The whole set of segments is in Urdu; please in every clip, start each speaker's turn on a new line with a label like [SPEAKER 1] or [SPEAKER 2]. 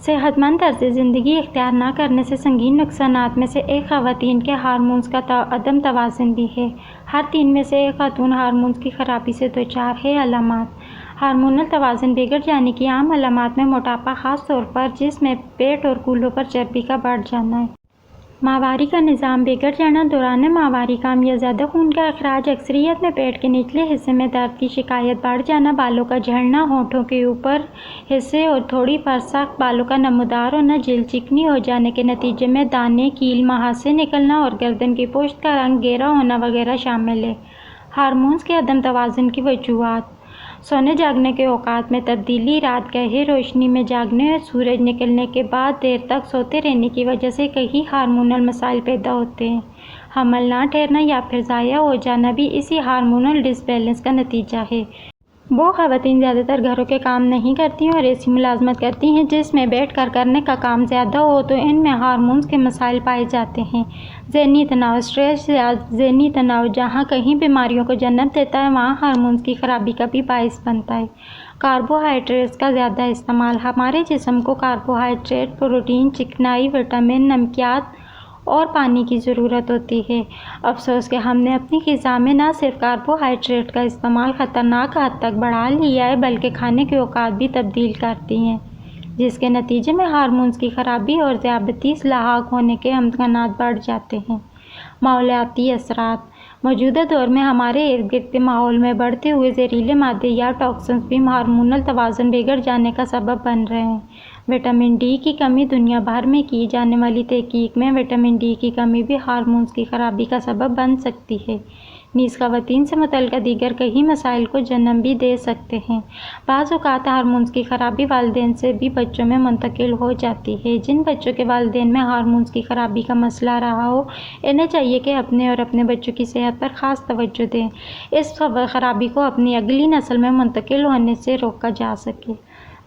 [SPEAKER 1] صحت مند طرز زندگی اختیار نہ کرنے سے سنگین نقصانات میں سے ایک خواتین کے ہارمونز کا عدم توازن بھی ہے۔ ہر 3 میں سے ایک خاتون ہارمونز کی خرابی سے دوچار ہے۔ علامات: ہارمونل توازن بگڑ جانے کی عام علامات میں موٹاپا، خاص طور پر جسم میں پیٹ اور کولوں پر چربی کا بڑھ جانا ہے۔ ماہواری کا نظام بگڑ جانا: دوران ماہواری کم یا زیادہ خون کا اخراج، اکثریت میں پیٹ کے نچلے حصے میں درد کی شکایت بڑھ جانا، بالوں کا جھڑنا، ہونٹوں کے اوپر حصے اور تھوڑی پر سخت بالوں کا نمودار ہونا، جلد چکنی ہو جانے کے نتیجے میں دانے، کیل محاذ سے نکلنا اور گردن کی پشت کا رنگ گہرا ہونا وغیرہ شامل ہے۔ ہارمونز کے عدم توازن کی وجوہات: سونے جاگنے کے اوقات میں تبدیلی، رات گہری روشنی میں جاگنے اور سورج نکلنے کے بعد دیر تک سوتے رہنے کی وجہ سے کئی ہارمونل مسائل پیدا ہوتے ہیں۔ حمل نہ ٹھہرنا یا پھر ضائع ہو جانا بھی اسی ہارمونل ڈس بیلنس کا نتیجہ ہے۔ وہ خواتین زیادہ تر گھروں کے کام نہیں کرتی ہیں اور ایسی ملازمت کرتی ہیں جس میں بیٹھ کر کرنے کا کام زیادہ ہو تو ان میں ہارمونز کے مسائل پائے جاتے ہیں۔ ذہنی تناؤ: اسٹریس یا ذہنی تناؤ جہاں کئی بیماریوں کو جنم دیتا ہے وہاں ہارمونز کی خرابی کا بھی باعث بنتا ہے۔ کاربوہائیڈریٹس کا زیادہ استعمال: ہمارے جسم کو کاربوہائیڈریٹ، پروٹین، چکنائی، وٹامن، نمکیات اور پانی کی ضرورت ہوتی ہے۔ افسوس کہ ہم نے اپنی غذا میں نہ صرف کاربوہائیڈریٹ کا استعمال خطرناک حد تک بڑھا لیا ہے بلکہ کھانے کے اوقات بھی تبدیل کر دیے ہیں، جس کے نتیجے میں ہارمونز کی خرابی اور ذیابیطس لاحق ہونے کے امکانات بڑھ جاتے ہیں۔ ماحولیاتی اثرات: موجودہ دور میں ہمارے ارد گرد کے ماحول میں بڑھتے ہوئے زہریلے مادے یا ٹاکسنز بھی ہارمونل توازن بگڑ جانے کا سبب بن رہے ہیں۔ وٹامن ڈی کی کمی: دنیا بھر میں کی جانے والی تحقیق میں وٹامن ڈی کی کمی بھی ہارمونز کی خرابی کا سبب بن سکتی ہے، نیز خواتین سے متعلقہ دیگر کئی مسائل کو جنم بھی دے سکتے ہیں۔ بعض اوقات ہارمونز کی خرابی والدین سے بھی بچوں میں منتقل ہو جاتی ہے۔ جن بچوں کے والدین میں ہارمونز کی خرابی کا مسئلہ رہا ہو انہیں چاہیے کہ اپنے اور اپنے بچوں کی صحت پر خاص توجہ دیں، اس خرابی کو اپنی اگلی نسل میں منتقل ہونے سے روکا جا سکے۔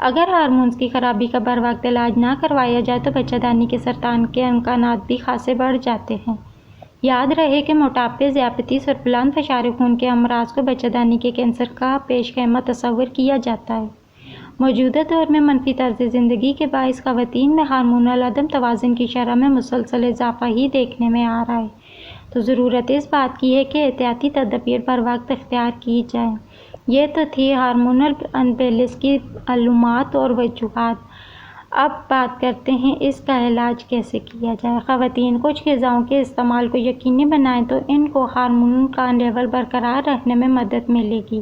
[SPEAKER 1] اگر ہارمونز کی خرابی کا بروقت علاج نہ کروایا جائے تو بچہ دانی کے سرطان کے امکانات بھی خاصے بڑھ جاتے ہیں۔ یاد رہے کہ موٹاپے، ذیابیطس اور بلند فشار خون کے امراض کو بچہ دانی کے کینسر کا پیش خیمہ تصور کیا جاتا ہے۔ موجودہ دور میں منفی طرز زندگی کے باعث خواتین میں ہارمونل عدم توازن کی شرح میں مسلسل اضافہ ہی دیکھنے میں آ رہا ہے، تو ضرورت اس بات کی ہے کہ احتیاطی تدابیر بروقت اختیار کی جائیں۔ یہ تو تھی ہارمونل انبیلنس کی علامات اور وجوہات۔ اب بات کرتے ہیں اس کا علاج کیسے کیا جائے۔ خواتین کچھ غذاؤں کے استعمال کو یقینی بنائیں تو ان کو ہارمون کا لیول برقرار رکھنے میں مدد ملے گی۔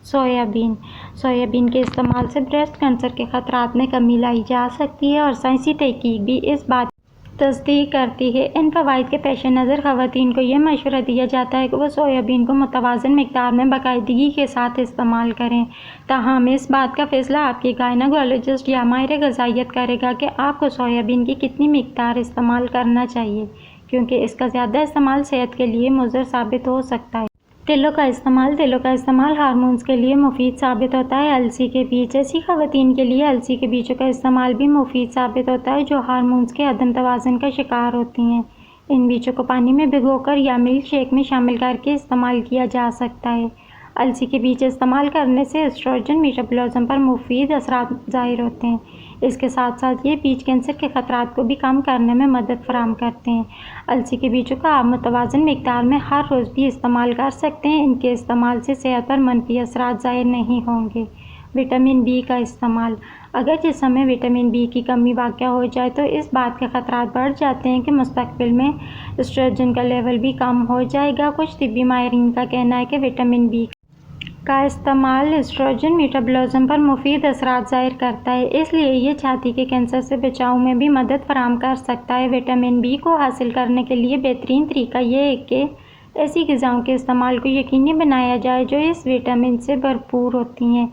[SPEAKER 1] سویابین: سویابین کے استعمال سے بریسٹ کینسر کے خطرات میں کمی لائی جا سکتی ہے اور سائنسی تحقیق بھی اس بات کی تصدیق کرتی ہے۔ ان فوائد کے پیش نظر خواتین کو یہ مشورہ دیا جاتا ہے کہ وہ سویابین کو متوازن مقدار میں باقاعدگی کے ساتھ استعمال کریں۔ تاہم اس بات کا فیصلہ آپ کی گائنیکولوجسٹ یا ماہر غذائیت کرے گا کہ آپ کو سویابین کی کتنی مقدار استعمال کرنا چاہیے، کیونکہ اس کا زیادہ استعمال صحت کے لیے مضر ثابت ہو سکتا ہے۔ تلوں کا استعمال: تلوں کا استعمال ہارمونز کے لیے مفید ثابت ہوتا ہے۔ السی کے بیج: ایسی خواتین کے لیے السی کے بیجوں کا استعمال بھی مفید ثابت ہوتا ہے جو ہارمونز کے عدم توازن کا شکار ہوتی ہیں۔ ان بیجوں کو پانی میں بھگو کر یا ملک شیک میں شامل کرکے استعمال کیا جا سکتا ہے۔ السی کے بیج استعمال کرنے سے ایسٹروجن میٹابولزم پر مفید اثرات ظاہر ہوتے ہیں۔ اس کے ساتھ ساتھ یہ بیج کینسر کے خطرات کو بھی کم کرنے میں مدد فراہم کرتے ہیں۔ السی کے بیجوں کا آپ متوازن مقدار میں ہر روز بھی استعمال کر سکتے ہیں۔ ان کے استعمال سے صحت پر منفی اثرات ظاہر نہیں ہوں گے۔ وٹامن بی کا استعمال: اگر جسم میں وٹامن بی کی کمی واقع ہو جائے تو اس بات کے خطرات بڑھ جاتے ہیں کہ مستقبل میں ایسٹروجن کا لیول بھی کم ہو جائے گا۔ کچھ طبی ماہرین کا کہنا ہے کہ وٹامن بی کا استعمال ایسٹروجن میٹابولزم پر مفید اثرات ظاہر کرتا ہے، اس لیے یہ چھاتی کے کینسر سے بچاؤ میں بھی مدد فراہم کر سکتا ہے۔ وٹامن بی کو حاصل کرنے کے لیے بہترین طریقہ یہ ہے کہ ایسی غذاؤں کے استعمال کو یقینی بنایا جائے جو اس وٹامن سے بھرپور ہوتی ہیں۔